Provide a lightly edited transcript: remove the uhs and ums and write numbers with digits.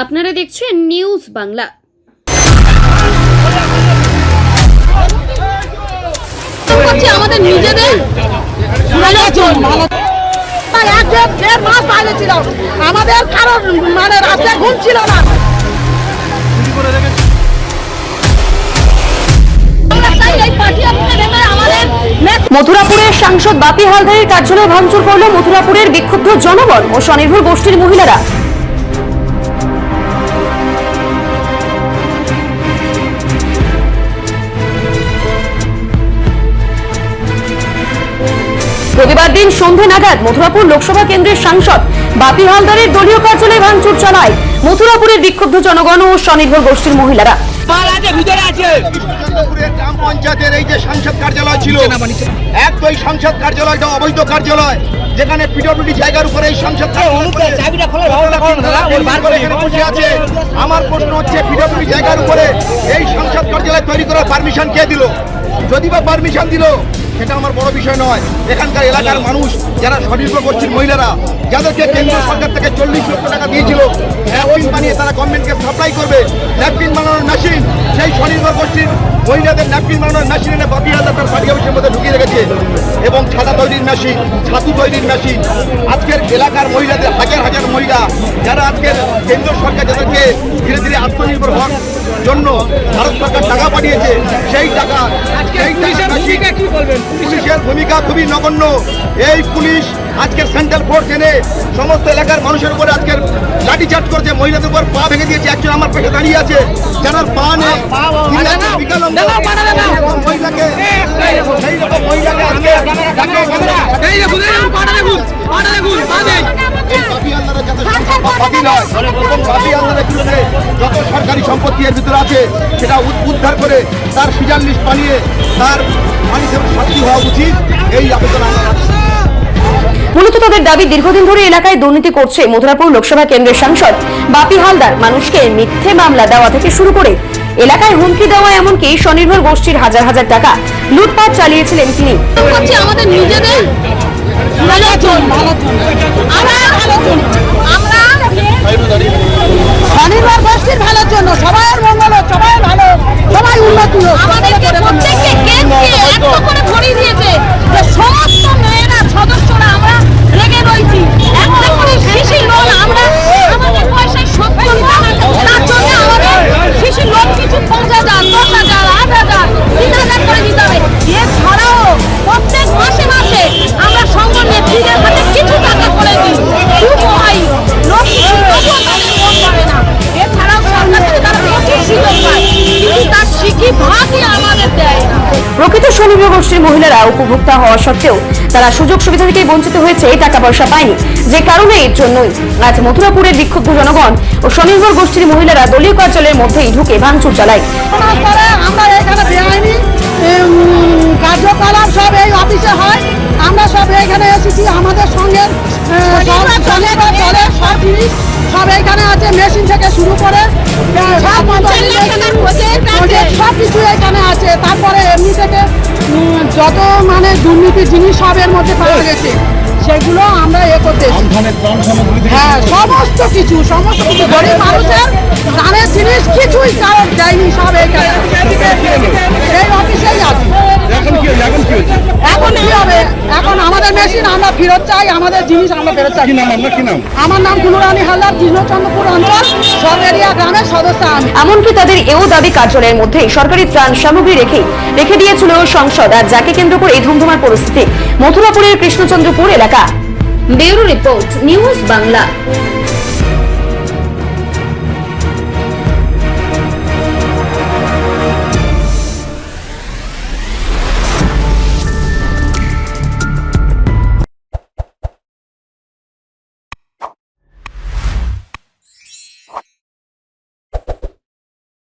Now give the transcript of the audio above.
আপনারা দেখছেন নিউজ বাংলা। আমাদের নিজেদের আমাদের কারণ মানে রাতে ঘুম ছিল না। মথুরাপুরের সাংসদ বাপি হালদারের কার্যালয় ভাঙচুর করল মথুরাপুরের বিক্ষুব্ধ জনগণ ও স্বনির্ভর গোষ্ঠীর মহিলারা। রবিবার দিন সন্ধ্যে নাগাদ মথুরাপুর লোকসভা কেন্দ্রের সাংসদ বাপি হালদারের দলীয় কার্যালয়ে ভাঙচুর চালায় মথুরাপুরের বিক্ষুব্ধ জনগণ ও স্বনির্ভর গোষ্ঠীর মহিলারা। গ্রাম পঞ্চায়েতের এই যে সংসদ কার্যালয় ছিল, এক তো এই সংসদ কার্যালয়টা অবৈধ কার্যালয়, যেখানে পিডব্লিউডি জায়গার উপরে এই সংসদ আছে। আমার প্রশ্ন হচ্ছে, পিডব্লিউডি জায়গার উপরে এই সংসদ কার্যালয় তৈরি করার পারমিশন কে দিল? যদি বা পারমিশন দিল, সেটা আমার বড় বিষয় নয়। এখানকার এলাকার মানুষ যারা স্বনির্ভর গোষ্ঠীর মহিলারা, যাদেরকে কেন্দ্র সরকার থেকে 40 লক্ষ টাকা দিয়েছিল ন্যাপকিন বানিয়ে তারা গভর্নমেন্টকে সাপ্লাই করবে, ন্যাপকিন বানানোর মেশিন, সেই স্বনির্ভর গোষ্ঠীর মহিলাদের ন্যাপকিন বানানোর মেশিন এনে বাপি হালদার তার পার্টি অফিসের মধ্যে ঢুকিয়ে রেখেছে। এবং ছাতা তৈরির মেশিন, ছাতু তৈরির মেশিন। আজকের এলাকার মহিলাদের হাজার হাজার মহিলা যারা আজকের কেন্দ্র সরকার যাদেরকে ধীরে ধীরে আত্মনির্ভর হওয়ার জন্য ভারত সরকার টাকা পাঠিয়েছে, সেই টাকা পুলিশের ভূমিকা খুবই নগণ্য। এই পুলিশ আজকের সেন্ট্রাল ফোর্স এনে সমস্ত এলাকার মানুষের উপরে আজকের লাঠিচার্জ করেছে, মহিলাদের উপর পা ভেঙে দিয়েছে। একজন আমার পাশে দাঁড়িয়ে আছে, যারা পা নেই, বিকলাঙ্গ মহিলাকে যত সরকারি সম্পত্তি এর ভিতরে আছে সেটা উদ্ধার করে তার সিজার লিস্ট বানিয়ে তার মানুষের শাস্তি হওয়া উচিত, এই আবেদন আমরা রাখছি। মূলত তাদের দাবি, দীর্ঘদিন ধরে এলাকায় দুর্নীতি করছে মথুরাপুর লোকসভা কেন্দ্রের সাংসদ বাপি হালদার। মানুষকে মিথ্যে মামলা দেওয়া থেকে শুরু করে এলাকায় হুমকি দেওয়া, এমনকি স্বনির্ভর গোষ্ঠীর হাজার হাজার টাকা লুটপাট চালিয়েছিলেন তিনি। আমাদের নিজেদের স্বনির্ভর গোষ্ঠীর ভালোর জন্য, সবার মঙ্গল, সবাই ভালো, সবাই উন্নতি হোক। আমাদেরকে প্রত্যেককে কেন্দ্রকে এত করে ভরিয়ে দিয়েছে যে সমস্ত মেয়েরা সদস্যরা আমরা রেগে রয়েছি। একটা করে শিশি লোন আমরা আমাদের পয়সায় শোধ করব, তার জন্য আমাদের শিশি লোন কিছু 5,000, 10,000, 8,000, 3,000 করে দিতে হবে। এছাড়াও প্রত্যেক মাসে মাসে আমরা সংঘ নেত্রীদের হাতে কিছু টাকা করে দিই। প্রকৃত স্বনির্ভর গোষ্ঠীর মহিলারা উপভোক্তা হওয়া সত্ত্বেও তারা সুযোগ সুবিধা থেকে বঞ্চিত হয়েছে, টাকা পয়সা পায়নি। যে কারণে এর জন্যই আজ মথুরাপুরের বিক্ষুব্ধ জনগণ ও স্বনির্ভর গোষ্ঠীর মহিলারা দলীয় কার্যালয়ের মধ্যেই ঢুকে ভাঙচুর চালায়। আমরা এখানে বেআইনি কার্যকলাপ সব এই অফিসে হয়, আমরা সব এখানে এসেছি। আমাদের সঙ্গে সব জিনিস সব এখানে আছে, মেশিন থেকে শুরু করে সব কিছু এখানে আছে। তারপরে এমনি থেকে যত মানে দুর্নীতির জিনিস সব এর মধ্যে পাওয়া গেছে, সেগুলো আমরা করতে হ্যাঁ সমস্ত কিছু গরিব মানুষের দানের জিনিস কিছুই কারণ দেয়নি, সব এখানে এই অফিসেই আছে। এখন কি হবে? এখন আমাদের মেশিন আমরা ফেরত চাই, আমাদের জিনিস আমরা ফেরত চাই। আমার নাম গুলুরানী হালদার, কৃষ্ণচন্দ্রপুর অঞ্চল সরবেরিয়া গ্রামের সদস্য আমি। এমনকি তাদের এও দাবি, কার্যালয়ের মধ্যে সরকারি ত্রাণ সামগ্রী রেখে দিয়েছিল সংসদ, আর যাকে কেন্দ্র করে এই ধুমধুমার পরিস্থিতি মথুরাপুরের কৃষ্ণচন্দ্রপুর এলাকা। Bureau report, news Bangla.